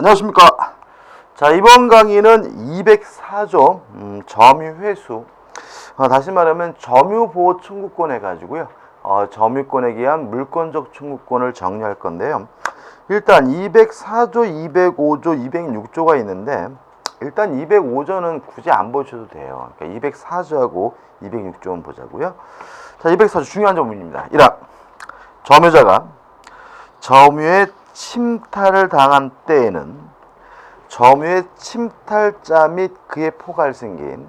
안녕하십니까. 자, 이번 강의는 204조 점유회수, 다시 말하면 점유보호 청구권 해가지고요, 점유권에 기한 물권적 청구권을 정리할 건데요. 일단 204조, 205조, 206조가 있는데, 일단 205조는 굳이 안 보셔도 돼요. 그러니까 204조하고 206조는 보자고요. 자, 204조 중요한 점입니다. 1항, 점유자가 점유의 침탈을 당한 때에는 점유의 침탈자 및 그의 포괄 승계인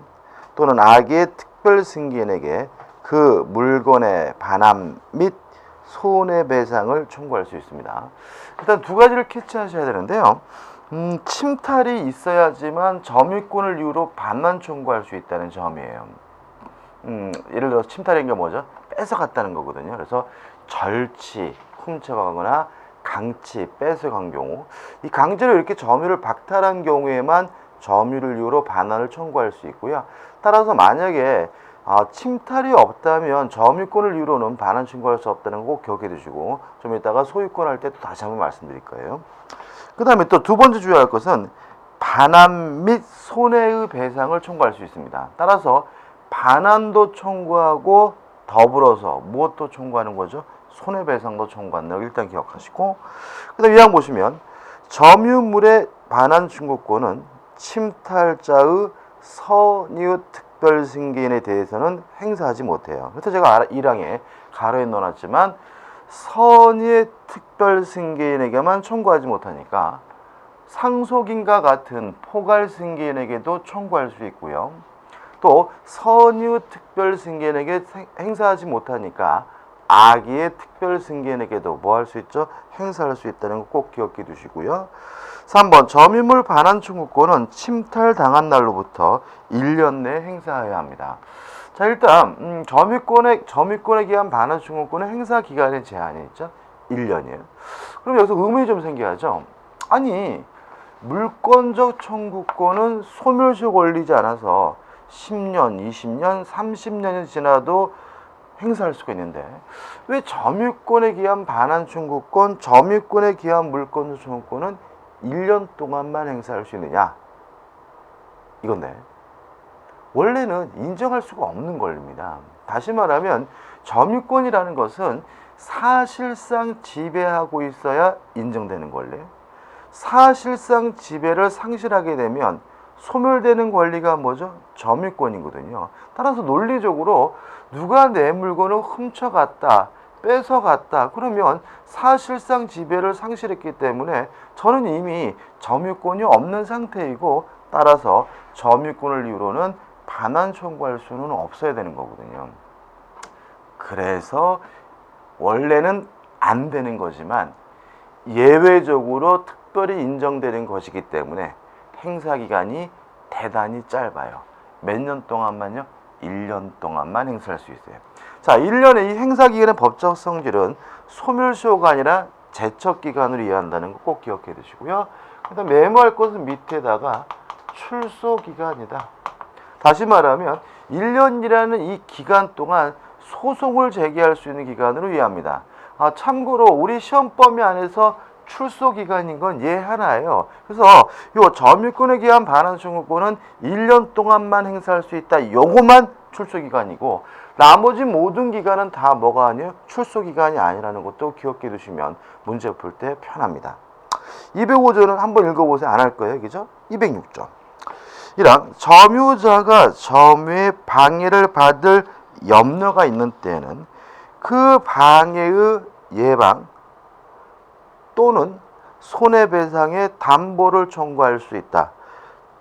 또는 악의 특별 승계인에게 그 물건의 반환 및 손해배상을 청구할 수 있습니다. 일단 두 가지를 캐치하셔야 되는데요. 침탈이 있어야지만 점유권을 이유로 반환 청구할 수 있다는 점이에요. 예를 들어서 침탈인 게 뭐죠? 뺏어갔다는 거거든요. 그래서 절취, 훔쳐가거나 강치, 뺏어간 경우, 이 강제로 이렇게 점유를 박탈한 경우에만 점유를 이유로 반환을 청구할 수 있고요. 따라서 만약에 침탈이 없다면 점유권을 이유로는 반환 청구할 수 없다는 거 꼭 기억해 두시고, 좀 이따가 소유권 할 때 또 다시 한번 말씀드릴 거예요. 그 다음에 또 두 번째 주의할 것은 반환 및 손해의 배상을 청구할 수 있습니다. 따라서 반환도 청구하고 더불어서 무엇도 청구하는 거죠? 손해배상도 청구한다고 일단 기억하시고, 그 다음에 이항 보시면 점유물의 반환 청구권은 침탈자의 선유 특별 승계인에 대해서는 행사하지 못해요. 그래서 제가 1항에 가로에 넣어놨지만 선유의 특별 승계인에게만 청구하지 못하니까 상속인과 같은 포괄 승계인에게도 청구할 수 있고요. 또 선유 특별 승계인에게 행사하지 못하니까 악의 특별 승계인에게도 뭐 할 수 있죠? 행사할 수 있다는 거 꼭 기억해 두시고요. 3번, 점유물 반환 청구권은 침탈 당한 날로부터 1년 내에 행사해야 합니다. 자, 일단 점유권에 기한 반환 청구권의 행사 기간의 제한이 있죠? 1년이에요. 그럼 여기서 의문이 좀 생겨야죠. 아니, 물권적 청구권은 소멸시효 걸리지 않아서 10년, 20년, 30년이 지나도 행사할 수가 있는데 왜 점유권에 기한 반환 청구권, 점유권에 기한 물권적 청구권은 1년 동안만 행사할 수 있느냐? 이건데 원래는 인정할 수가 없는 권리입니다. 다시 말하면 점유권이라는 것은 사실상 지배하고 있어야 인정되는 권리예요. 사실상 지배를 상실하게 되면 소멸되는 권리가 뭐죠? 점유권이거든요. 따라서 논리적으로 누가 내 물건을 훔쳐갔다, 뺏어갔다, 그러면 사실상 지배를 상실했기 때문에 저는 이미 점유권이 없는 상태이고, 따라서 점유권을 이유로는 반환 청구할 수는 없어야 되는 거거든요. 그래서 원래는 안 되는 거지만 예외적으로 특별히 인정되는 것이기 때문에 행사기간이 대단히 짧아요. 몇 년 동안만요? 1년 동안만 행사할 수 있어요. 자, 1년의 이 행사기간의 법적 성질은 소멸시효가 아니라 제척기간으로 이해한다는 거 꼭 기억해 두시고요. 그 다음 메모할 것은 밑에다가 출소기간이다. 다시 말하면 1년이라는 이 기간 동안 소송을 제기할 수 있는 기간으로 이해합니다. 참고로 우리 시험 범위 안에서 출소 기간인 건 얘 하나예요. 그래서 요 점유권에 기한 반환 청구권은 1년 동안만 행사할 수 있다. 요거만 출소 기간이고 나머지 모든 기간은 다 뭐가 아니에요? 출소 기간이 아니라는 것도 기억해 두시면 문제 풀 때 편합니다. 205조는 한번 읽어보세요. 안 할 거예요. 그죠? 206조. 1항, 점유자가 점유의 방해를 받을 염려가 있는 때에는 그 방해의 예방 또는 손해배상의 담보를 청구할 수 있다.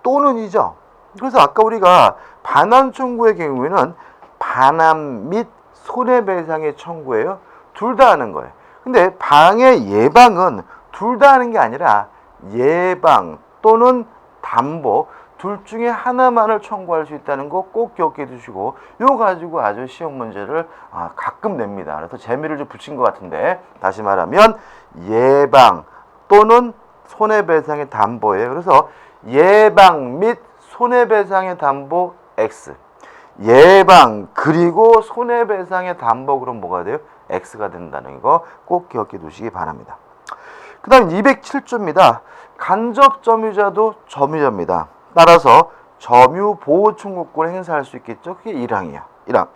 또는이죠. 그래서 아까 우리가 반환 청구의 경우에는 반환 및 손해배상의 청구예요. 둘 다 하는 거예요. 근데 방해 예방은 둘 다 하는 게 아니라 예방 또는 담보 둘 중에 하나만을 청구할 수 있다는 거 꼭 기억해 두시고, 이거 가지고 아주 시험 문제를 가끔 냅니다. 그래서 재미를 좀 붙인 것 같은데, 다시 말하면 예방 또는 손해배상의 담보예요. 그래서 예방 및 손해배상의 담보 X, 예방 그리고 손해배상의 담보, 그럼 뭐가 돼요? X가 된다는 거 꼭 기억해 두시기 바랍니다. 그 다음 207조입니다. 간접 점유자도 점유자입니다. 따라서 점유 보호 청구권을 행사할 수 있겠죠. 그게 1항이야. 1항.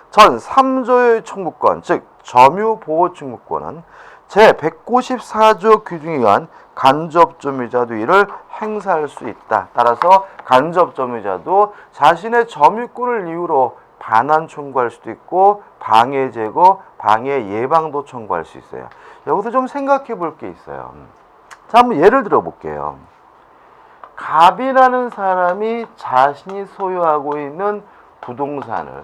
전 3조의 청구권, 즉 점유 보호 청구권은 제 194조 규정에 의한 간접 점유자도 이를 행사할 수 있다. 따라서 간접 점유자도 자신의 점유권을 이유로 반환 청구할 수도 있고 방해 제거, 방해 예방도 청구할 수 있어요. 여기서 좀 생각해 볼 게 있어요. 자, 한번 예를 들어 볼게요. 갑이라는 사람이 자신이 소유하고 있는 부동산을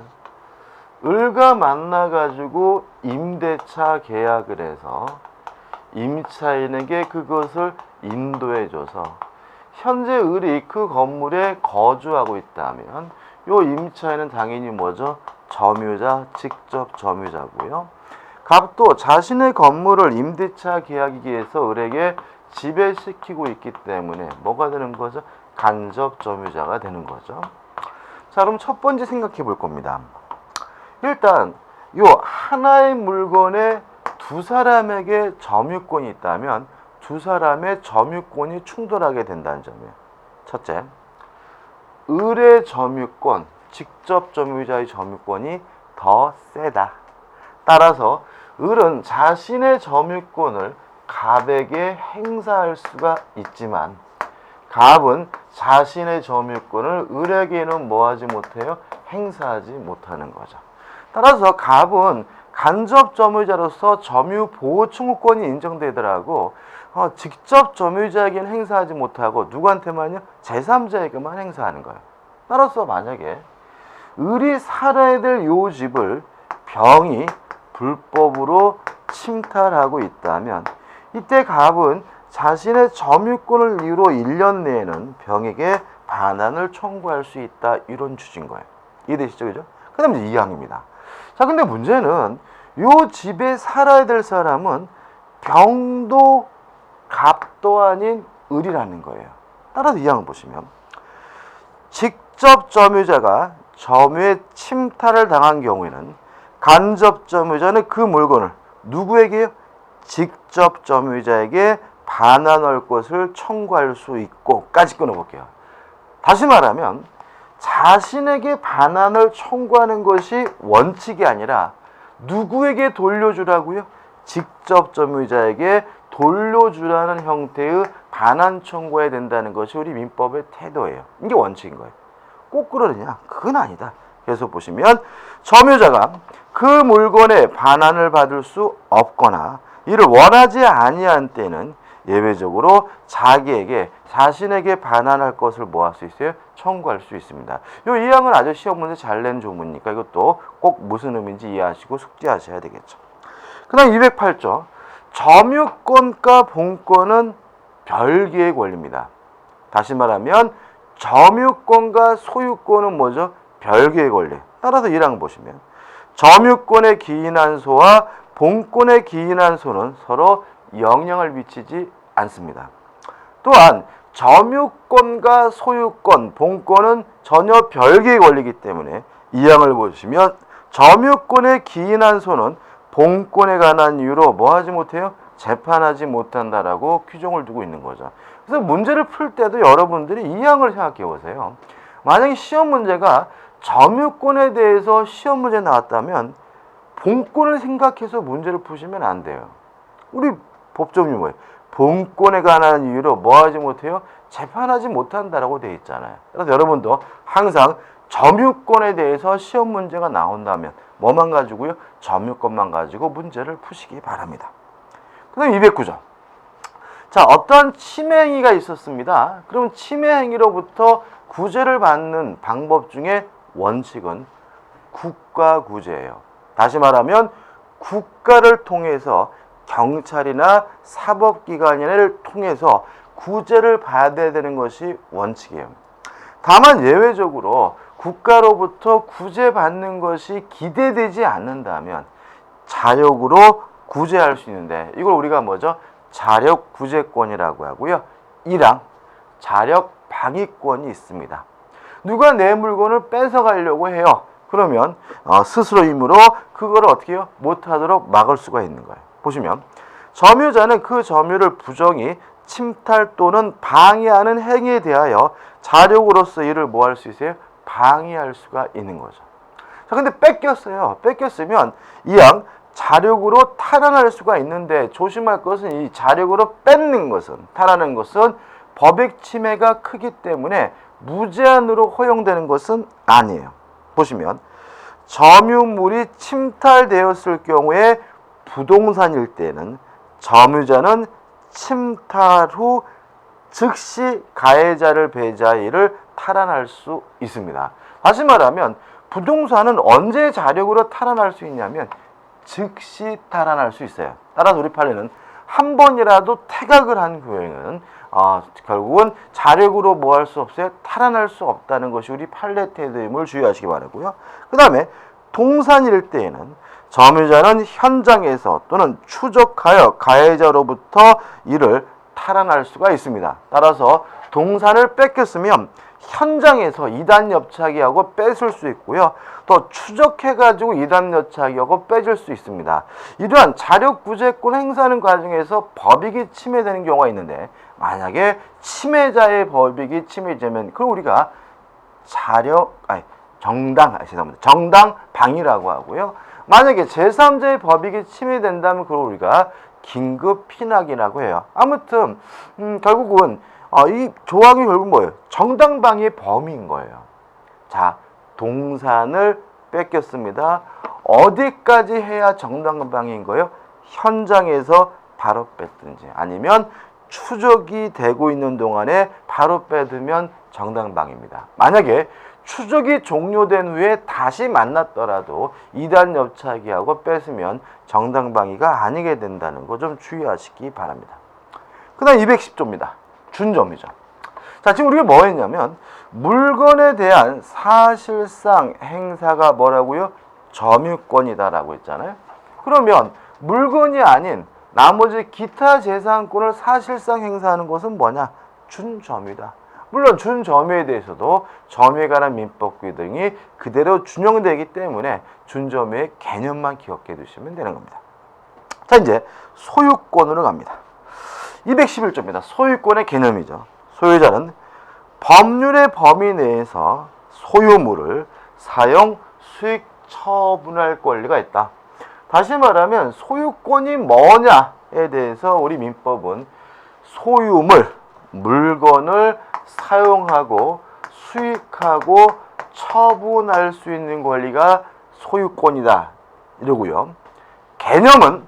을과 만나가지고 임대차 계약을 해서 임차인에게 그것을 인도해줘서 현재 을이 그 건물에 거주하고 있다면 요 임차인은 당연히 뭐죠? 점유자, 직접 점유자고요. 갑도 자신의 건물을 임대차 계약이기 위해서 을에게 지배시키고 있기 때문에 뭐가 되는 거죠? 간접 점유자가 되는 거죠. 자, 그럼 첫 번째 생각해 볼 겁니다. 일단 요 하나의 물건에 두 사람에게 점유권이 있다면 두 사람의 점유권이 충돌하게 된다는 점이에요. 첫째, 을의 점유권, 직접 점유자의 점유권이 더 세다. 따라서 을은 자신의 점유권을 갑에게 행사할 수가 있지만 갑은 자신의 점유권을 을에게는 뭐하지 못해요? 행사하지 못하는 거죠. 따라서 갑은 간접 점유자로서 점유 보호 청구권이 인정되더라고 직접 점유자에게는 행사하지 못하고 누구한테만요? 제3자에게만 행사하는 거예요. 따라서 만약에 을이 살아야 될 요 집을 병이 불법으로 침탈하고 있다면 이때 갑은 자신의 점유권을 이유로 1년 내에는 병에게 반환을 청구할 수 있다. 이런 취지인 거예요. 이해되시죠? 그죠? 그 다음에 2항입니다. 자, 근데 문제는 요 집에 살아야 될 사람은 병도 갑도 아닌 을이라는 거예요. 따라서 2항을 보시면 직접 점유자가 점유의 침탈을 당한 경우에는 간접 점유자는 그 물건을 누구에게요? 직접 점유자에게 반환할 것을 청구할 수 있고까지 끊어볼게요. 다시 말하면 자신에게 반환을 청구하는 것이 원칙이 아니라 누구에게 돌려주라고요? 직접 점유자에게 돌려주라는 형태의 반환 청구해야 된다는 것이 우리 민법의 태도예요. 이게 원칙인 거예요. 꼭 그러느냐? 그건 아니다. 그래서 보시면 점유자가 그 물건에 반환을 받을 수 없거나 이를 원하지 아니한 때는 예외적으로 자신에게 반환할 것을 뭐 할 수 있어요? 청구할 수 있습니다. 요 2항은 아주 시험 문제 잘 낸 조문이니까 이것도 꼭 무슨 의미인지 이해하시고 숙지하셔야 되겠죠. 그 다음 208조. 점유권과 본권은 별개의 권리입니다. 다시 말하면 점유권과 소유권은 뭐죠? 별개의 권리. 따라서 1항 보시면 점유권에 기인한 소와 본권에 기인한 소는 서로 영향을 미치지 않습니다. 또한 점유권과 소유권, 본권은 전혀 별개의 권리이기 때문에 2항을 보시면 점유권에 기인한 소는 본권에 관한 이유로 뭐 하지 못해요? 재판하지 못한다라고 규정을 두고 있는 거죠. 그래서 문제를 풀 때도 여러분들이 2항을 생각해 보세요. 만약에 시험 문제가 점유권에 대해서 시험 문제 나왔다면 본권을 생각해서 문제를 푸시면 안 돼요. 우리 법조문이 뭐예요? 본권에 관한 이유로 뭐 하지 못해요? 재판하지 못한다라고 되어 있잖아요. 그래서 여러분도 항상 점유권에 대해서 시험 문제가 나온다면 뭐만 가지고요? 점유권만 가지고 문제를 푸시기 바랍니다. 그 다음 209조. 자, 어떠한 침해 행위가 있었습니다. 그럼 침해 행위로부터 구제를 받는 방법 중에 원칙은 국가구제예요. 다시 말하면 국가를 통해서 경찰이나 사법기관을 통해서 구제를 받아야 되는 것이 원칙이에요. 다만 예외적으로 국가로부터 구제받는 것이 기대되지 않는다면 자력으로 구제할 수 있는데 이걸 우리가 뭐죠? 자력구제권이라고 하고요. 1항 자력방위권이 있습니다. 누가 내 물건을 뺏어가려고 해요. 그러면 스스로 힘으로 그걸 어떻게 해요? 못하도록 막을 수가 있는 거예요. 보시면 점유자는 그 점유를 부정히 침탈 또는 방해하는 행위에 대하여 자력으로서 이를 뭐 할 수 있어요? 방해할 수가 있는 거죠. 자, 근데 뺏겼어요. 뺏겼으면 이왕 자력으로 탈환할 수가 있는데 조심할 것은 이 자력으로 뺏는 것은, 탈환하는 것은 법익 침해가 크기 때문에 무제한으로 허용되는 것은 아니에요. 보시면 점유물이 침탈되었을 경우에 부동산일 때는 점유자는 침탈 후 즉시 가해자를 배자일을 탈환할 수 있습니다. 다시 말하면 부동산은 언제 자력으로 탈환할 수 있냐면 즉시 탈환할 수 있어요. 따라서 우리 판례는 한 번이라도 태각을 한 후에는 결국은 자력으로 뭐 할 수 없어요? 탈환할 수 없다는 것이 우리 판례 태도임을 주의하시기 바라고요. 그 다음에 동산일 때에는 점유자는 현장에서 또는 추적하여 가해자로부터 이를 탈환할 수가 있습니다. 따라서 동산을 뺏겼으면 현장에서 이단 엽차기하고 뺏을 수 있고요. 또 추적해가지고 이단 엽차기하고 뺏을 수 있습니다. 이러한 자력 구제권 행사하는 과정에서 법익이 침해되는 경우가 있는데 만약에 침해자의 법익이 침해되면 그걸 우리가 정당 방위라고 하고요. 만약에 제3자의 법익이 침해된다면 그걸 우리가 긴급 피납이라고 해요. 아무튼 결국은 이 조항이 결국 뭐예요? 정당방위의 범위인 거예요. 자, 동산을 뺏겼습니다. 어디까지 해야 정당방위인 거예요? 현장에서 바로 뺏든지 아니면 추적이 되고 있는 동안에 바로 뺏으면 정당방위입니다. 만약에 추적이 종료된 후에 다시 만났더라도 이단 엽차기하고 뺏으면 정당방위가 아니게 된다는 거 좀 주의하시기 바랍니다. 그 다음 210조입니다. 준점이죠. 자, 지금 우리가 뭐 했냐면 물건에 대한 사실상 행사가 뭐라고요? 점유권이다라고 했잖아요. 그러면 물건이 아닌 나머지 기타 재산권을 사실상 행사하는 것은 뭐냐? 준점유다. 물론 준점유에 대해서도 점유에 관한 민법규 등이 그대로 준용되기 때문에 준점유의 개념만 기억해 두시면 되는 겁니다. 자, 이제 소유권으로 갑니다. 211조입니다. 소유권의 개념이죠. 소유자는 법률의 범위 내에서 소유물을 사용, 수익, 처분할 권리가 있다. 다시 말하면 소유권이 뭐냐에 대해서 우리 민법은 소유물, 물건을 사용하고 수익하고 처분할 수 있는 권리가 소유권이다 이러고요. 개념은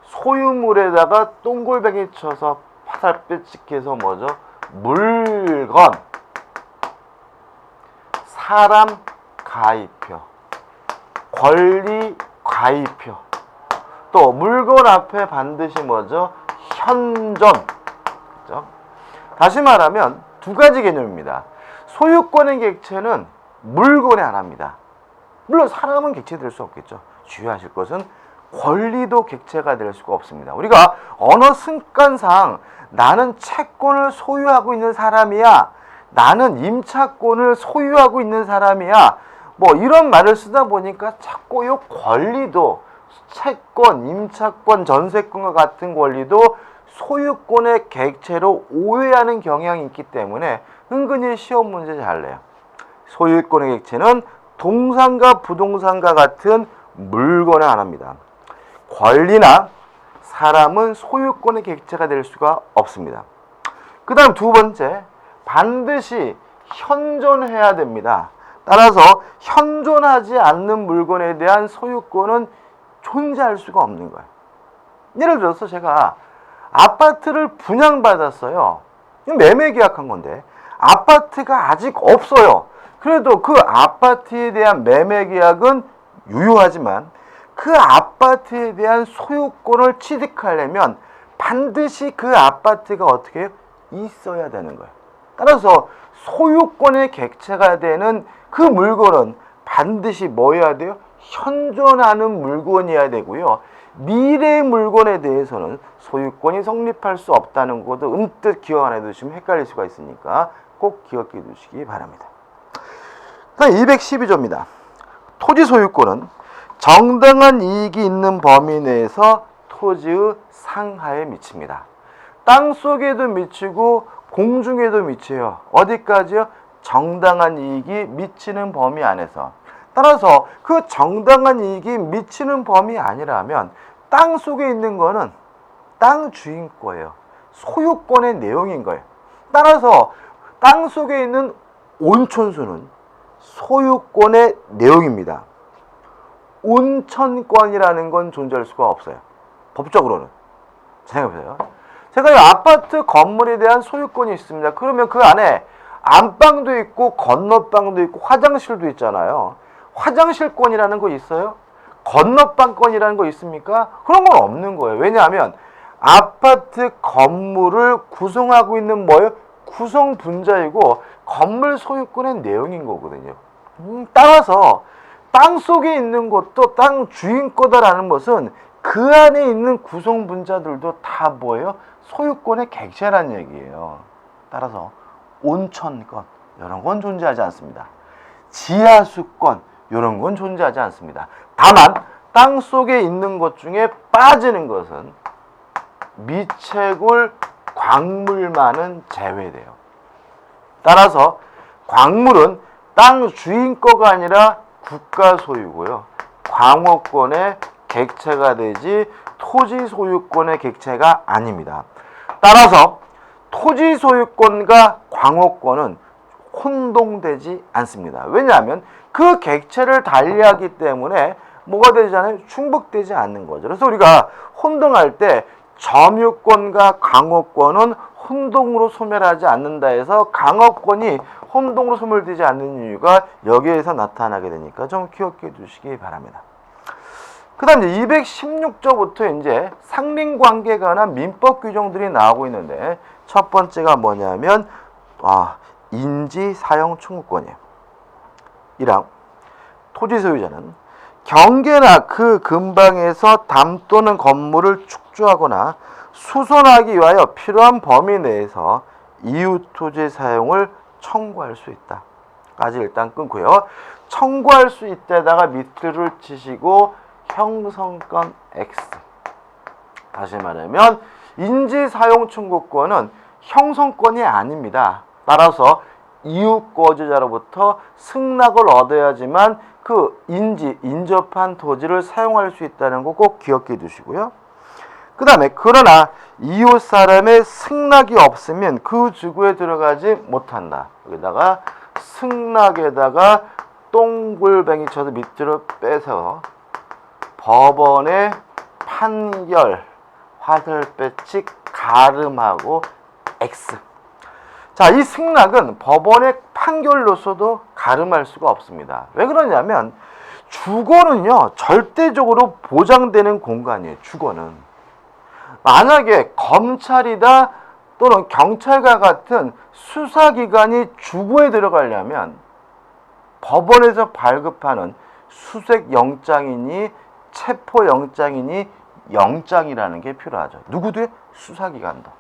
소유물에다가 동글뱅이 쳐서 화살표 찍혀서 뭐죠? 물건, 사람 가입표, 권리 가입표, 또 물건 앞에 반드시 뭐죠? 현존. 그렇죠? 다시 말하면 두 가지 개념입니다. 소유권의 객체는 물건에 한합니다. 물론 사람은 객체될 수 없겠죠. 주의하실 것은 권리도 객체가 될 수가 없습니다. 우리가 어느 순간상 나는 채권을 소유하고 있는 사람이야, 나는 임차권을 소유하고 있는 사람이야, 뭐 이런 말을 쓰다 보니까 자꾸 이 권리도 채권, 임차권, 전세권과 같은 권리도 소유권의 객체로 오해하는 경향이 있기 때문에 은근히 시험 문제 잘 내요. 소유권의 객체는 동산과 부동산과 같은 물건에 한합니다. 권리나 사람은 소유권의 객체가 될 수가 없습니다. 그 다음 두 번째, 반드시 현존해야 됩니다. 따라서 현존하지 않는 물건에 대한 소유권은 존재할 수가 없는 거예요. 예를 들어서 제가 아파트를 분양받았어요. 매매 계약한 건데 아파트가 아직 없어요. 그래도 그 아파트에 대한 매매 계약은 유효하지만 그 아파트에 대한 소유권을 취득하려면 반드시 그 아파트가 어떻게 해요? 있어야 되는 거예요. 따라서 소유권의 객체가 되는 그 물건은 반드시 뭐 해야 돼요? 현존하는 물건이어야 되고요. 미래의 물건에 대해서는 소유권이 성립할 수 없다는 것도 음뜻 기억 안 해두시면 헷갈릴 수가 있으니까 꼭 기억해 두시기 바랍니다. 다음 212조입니다. 토지 소유권은 정당한 이익이 있는 범위 내에서 토지의 상하에 미칩니다. 땅 속에도 미치고 공중에도 미쳐요. 어디까지요? 정당한 이익이 미치는 범위 안에서. 따라서 그 정당한 이익이 미치는 범위 아니라면 땅 속에 있는 거는 땅 주인 거예요. 소유권의 내용인 거예요. 따라서 땅 속에 있는 온천수는 소유권의 내용입니다. 온천권이라는 건 존재할 수가 없어요. 법적으로는. 생각해보세요. 제가 이 아파트 건물에 대한 소유권이 있습니다. 그러면 그 안에 안방도 있고 건너방도 있고 화장실도 있잖아요. 화장실권이라는 거 있어요? 건너방권이라는 거 있습니까? 그런 건 없는 거예요. 왜냐하면 아파트 건물을 구성하고 있는 뭐예요? 구성 분자이고 건물 소유권의 내용인 거거든요. 따라서 땅 속에 있는 것도 땅 주인 거다라는 것은 그 안에 있는 구성 분자들도 다 뭐예요? 소유권의 객체라는 얘기예요. 따라서 온천권 이런 건 존재하지 않습니다. 지하수권 이런 건 존재하지 않습니다. 다만 땅 속에 있는 것 중에 빠지는 것은 미채굴 광물만은 제외돼요. 따라서 광물은 땅 주인 거가 아니라 국가 소유고요. 광업권의 객체가 되지 토지 소유권의 객체가 아닙니다. 따라서 토지 소유권과 광업권은 혼동되지 않습니다. 왜냐하면 그 객체를 달리하기 때문에 뭐가 되잖아요? 충족되지 않는 거죠. 그래서 우리가 혼동할 때 점유권과 광업권은 혼동으로 소멸하지 않는다 해서 광업권이 혼동으로 소멸되지 않는 이유가 여기에서 나타나게 되니까 좀 기억해 두시기 바랍니다. 그 다음 이제 216조부터 이제 상린관계에 관한 민법 규정들이 나오고 있는데 첫 번째가 뭐냐면 인지 사용 청구권이에요. 1항 토지 소유자는 경계나 그 근방에서 담 또는 건물을 축조하거나 수선하기 위하여 필요한 범위 내에서 이웃 토지 사용을 청구할 수 있다. 까지 일단 끊고요. 청구할 수 있다에다가 밑줄을 치시고 형성권 X. 다시 말하면 인지사용 청구권은 형성권이 아닙니다. 따라서 이웃 거주자로부터 승낙을 얻어야지만 그 인접한 토지를 사용할 수 있다는 거 꼭 기억해 두시고요. 그 다음에 그러나 이웃 사람의 승낙이 없으면 그 지구에 들어가지 못한다. 여기다가 승낙에다가 동글뱅이 쳐서 밑으로 빼서 법원의 판결 화살배치 가름하고 X. 자, 이 승낙은 법원의 판결로서도 가름할 수가 없습니다. 왜 그러냐면 주거는요 절대적으로 보장되는 공간이에요. 주거는 만약에 검찰이다 또는 경찰과 같은 수사기관이 주거에 들어가려면 법원에서 발급하는 수색영장이니 체포영장이니 영장이라는 게 필요하죠. 누구도요? 수사기관도.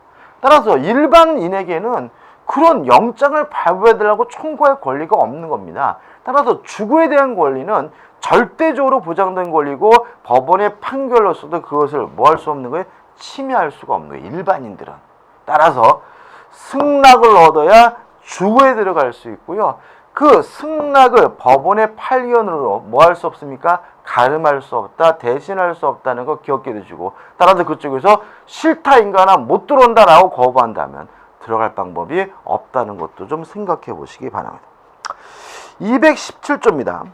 따라서 일반인에게는 그런 영장을 발부해달라고 청구할 권리가 없는 겁니다. 따라서 주거에 대한 권리는 절대적으로 보장된 권리고 법원의 판결로서도 그것을 뭐 할 수 없는 거예요? 침해할 수가 없는 거예요. 일반인들은. 따라서 승낙을 얻어야 주거에 들어갈 수 있고요. 그 승낙을 법원의 판결으로 뭐 할 수 없습니까? 가름할 수 없다, 대신할 수 없다는 거 기억해 두시고 따라서 그쪽에서 싫다 인간아 못 들어온다라고 거부한다면 들어갈 방법이 없다는 것도 좀 생각해 보시기 바랍니다. 217조입니다.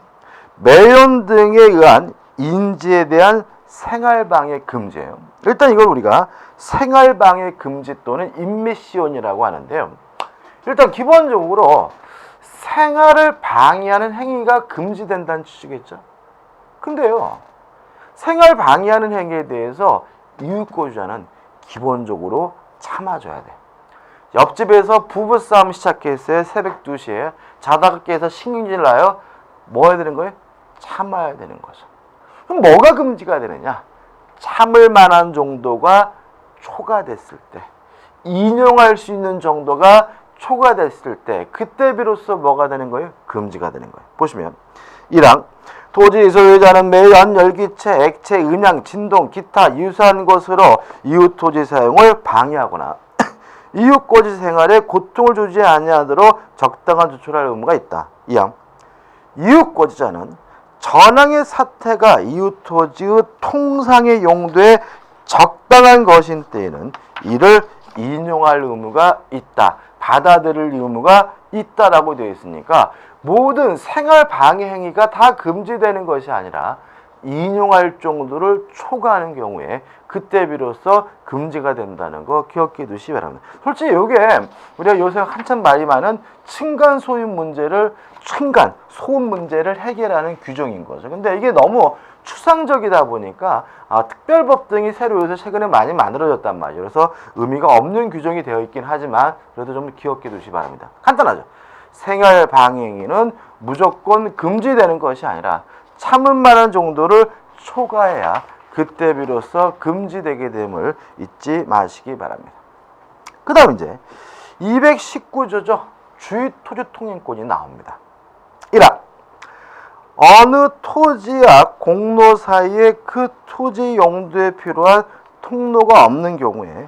매연 등에 의한 인지에 대한 생활방해 금지예요. 일단 이걸 우리가 생활방해 금지 또는 임미시온이라고 하는데요. 일단 기본적으로 생활을 방해하는 행위가 금지된다는 취지겠죠. 근데요, 생활 방해하는 행위에 대해서 이웃거주자는 기본적으로 참아줘야 돼. 옆집에서 부부싸움 시작했어요. 새벽 2시에. 자다가 깨서 신경질 나요. 뭐 해야 되는 거예요? 참아야 되는 거죠. 그럼 뭐가 금지가 되느냐? 참을 만한 정도가 초과됐을 때, 인용할 수 있는 정도가 초과됐을 때, 그때 비로소 뭐가 되는 거예요? 금지가 되는 거예요. 보시면 1항 토지 소유자는 매연, 열기체, 액체, 음향, 진동, 기타 유사한 것으로 이웃 토지 사용을 방해하거나 이웃거지 생활에 고통을 주지 아니하도록 적당한 조처를 할 의무가 있다. 이항 이웃거지자는 전항의 사태가 이웃토지의 통상의 용도에 적당한 것인 때에는 이를 인용할 의무가 있다. 받아들일 의무가 있다라고 되어 있으니까 모든 생활 방해 행위가 다 금지되는 것이 아니라 인용할 정도를 초과하는 경우에 그때 비로소 금지가 된다는 거 기억해 두시기 바랍니다. 솔직히 이게 우리가 요새 한참 말이 많은 층간 소음 문제를 해결하는 규정인 거죠. 근데 이게 너무 추상적이다 보니까 특별법 등이 새로 요새 최근에 많이 만들어졌단 말이에요. 그래서 의미가 없는 규정이 되어 있긴 하지만 그래도 좀 기억해 두시기 바랍니다. 간단하죠. 생활 방해 행위는 무조건 금지되는 것이 아니라 참을 만한 정도를 초과해야 그때 비로소 금지되게 됨을 잊지 마시기 바랍니다. 그 다음 이제 219조죠. 주의토지 통행권이 나옵니다. 1화 어느 토지와 공로 사이에 그 토지 용도에 필요한 통로가 없는 경우에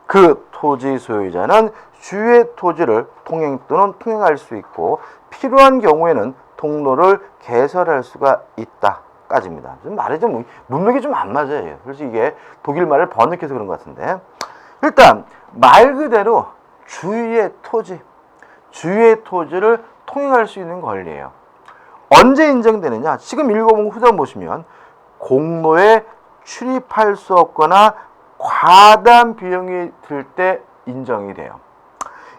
그 토지 소유자는 주의 토지를 통행 또는 통행할 수 있고 필요한 경우에는 통로를 개설할 수가 있다. 까지입니다. 말이 좀 문맥이 좀 안 맞아요. 솔직히 이게 독일 말을 번역해서 그런 것 같은데 일단 말 그대로 주의 토지를 통행할 수 있는 권리예요. 언제 인정되느냐? 지금 읽어본 후단 보시면 공로에 출입할 수 없거나 과다한 비용이 들 때 인정이 돼요.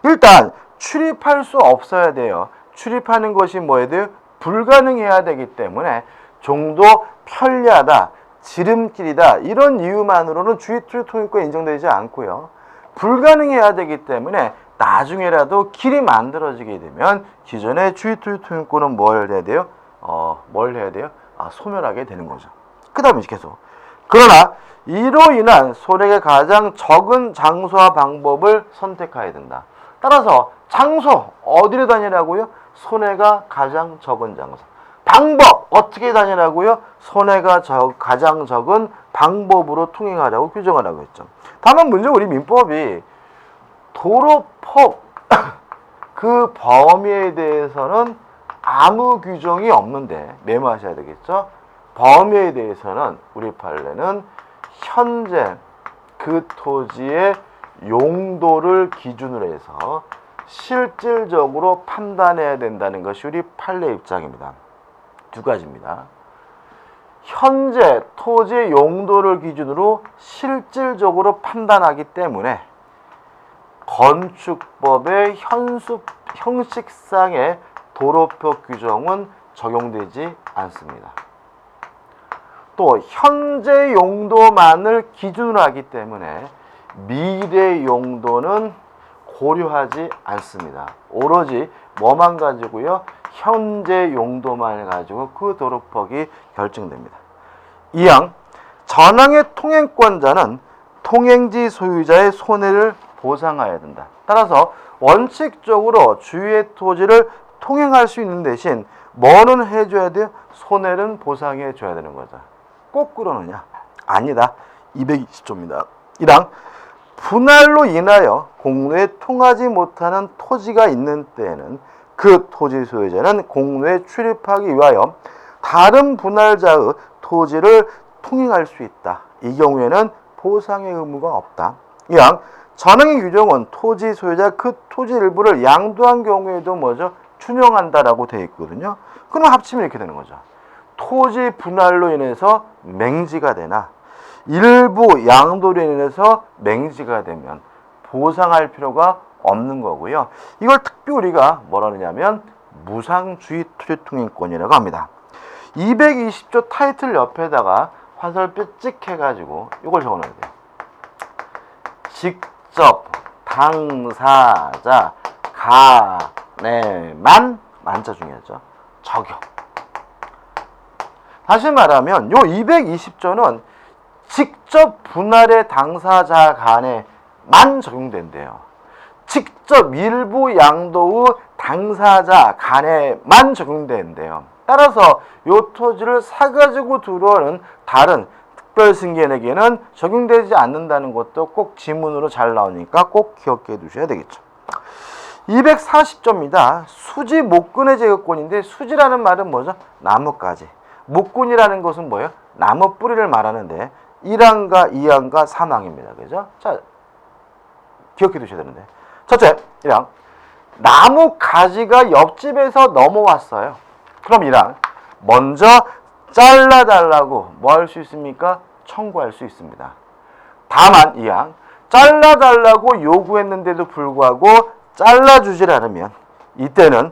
일단 출입할 수 없어야 돼요. 출입하는 것이 뭐해야 돼요? 불가능해야 되기 때문에 정도 편리하다, 지름길이다 이런 이유만으로는 주의토지 통행권이 인정되지 않고요. 불가능해야 되기 때문에 나중에라도 길이 만들어지게 되면 기존의 주의토지 통행권은 뭘 해야 돼요? 소멸하게 되는 거죠. 그 다음에 계속. 그러나 이로 인한 손해가 가장 적은 장소와 방법을 선택해야 된다. 따라서 장소 어디로 다니라고요? 손해가 가장 적은 장소. 방법 어떻게 다니라고요? 손해가 가장 적은 방법으로 통행하라고 규정하라고 했죠. 다만 문제 우리 민법이 도로폭 그 범위에 대해서는 아무 규정이 없는데 메모하셔야 되겠죠. 범위에 대해서는 우리 판례는 현재 그 토지의 용도를 기준으로 해서 실질적으로 판단해야 된다는 것이 우리 판례 입장입니다. 두 가지입니다. 현재 토지의 용도를 기준으로 실질적으로 판단하기 때문에 건축법의 형식상의 도로표 규정은 적용되지 않습니다. 또 현재 용도만을 기준으로 하기 때문에 미래 용도는 고려하지 않습니다. 오로지 뭐만 가지고요? 현재 용도만 가지고 그 도로폭이 결정됩니다. 이항 전항의 통행권자는 통행지 소유자의 손해를 보상해야 된다. 따라서 원칙적으로 주의 토지를 통행할 수 있는 대신 뭐는 해줘야 돼요? 손해는 보상해 줘야 되는 거죠. 꼭 그러느냐? 아니다. 220조입니다. 1항 분할로 인하여 공로에 통하지 못하는 토지가 있는 때에는 그 토지 소유자는 공로에 출입하기 위하여 다른 분할자의 토지를 통행할 수 있다. 이 경우에는 보상의 의무가 없다. 이항 전항의 규정은 토지 소유자 그 토지 일부를 양도한 경우에도 뭐죠? 준용한다라고 되어 있거든요. 그럼 합치면 이렇게 되는 거죠. 토지 분할로 인해서 맹지가 되나 일부 양도로 인해서 맹지가 되면 보상할 필요가 없는 거고요. 이걸 특별히 우리가 뭐라 하느냐면 무상주의 토지통행권이라고 합니다. 220조 타이틀 옆에다가 화살표 찍 해가지고 이걸 적어놔야 돼요. 직접 당사자 간에만 만자 중요하죠. 적용. 다시 말하면 요 220조는 직접 분할의 당사자 간에만 적용된대요. 직접 일부 양도의 당사자 간에만 적용된대요. 따라서 요 토지를 사가지고 들어오는 다른 특별승계에게는 적용되지 않는다는 것도 꼭 지문으로 잘 나오니까 꼭 기억해 두셔야 되겠죠. 240조입니다. 수지 목근의 제거권인데 수지라는 말은 뭐죠? 나뭇가지. 목근이라는 것은 뭐예요? 나무 뿌리를 말하는데 1항과 2항과 3항입니다. 그죠? 자, 기억해 두셔야 되는데. 첫째, 1항. 나무 가지가 옆집에서 넘어왔어요. 그럼 1항. 먼저 잘라달라고 뭐 할 수 있습니까? 청구할 수 있습니다. 다만 2항. 잘라달라고 요구했는데도 불구하고 잘라주질 않으면 이때는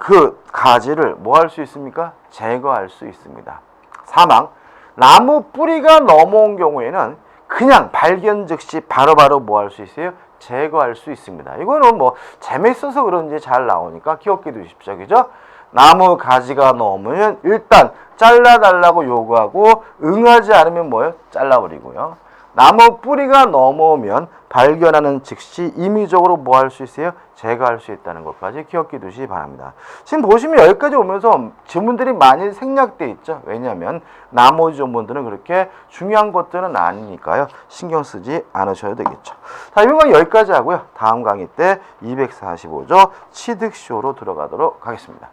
그 가지를 뭐 할 수 있습니까? 제거할 수 있습니다. 3항. 나무 뿌리가 넘어온 경우에는 그냥 발견 즉시 바로바로 뭐 할 수 있어요? 제거할 수 있습니다. 이거는 뭐 재밌어서 그런지 잘 나오니까 기억해 두십시오. 그죠? 나무 가지가 넘으면 일단 잘라달라고 요구하고 응하지 않으면 뭐예요? 잘라버리고요. 나무 뿌리가 넘어오면 발견하는 즉시 임의적으로 뭐 할 수 있어요? 제거할 수 있다는 것까지 기억해 두시기 바랍니다. 지금 보시면 여기까지 오면서 지문들이 많이 생략돼 있죠. 왜냐하면 나머지 조문들은 그렇게 중요한 것들은 아니니까요. 신경 쓰지 않으셔도 되겠죠. 자, 이번 강의 여기까지 하고요. 다음 강의 때 245조 취득쇼로 들어가도록 하겠습니다.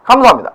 감사합니다.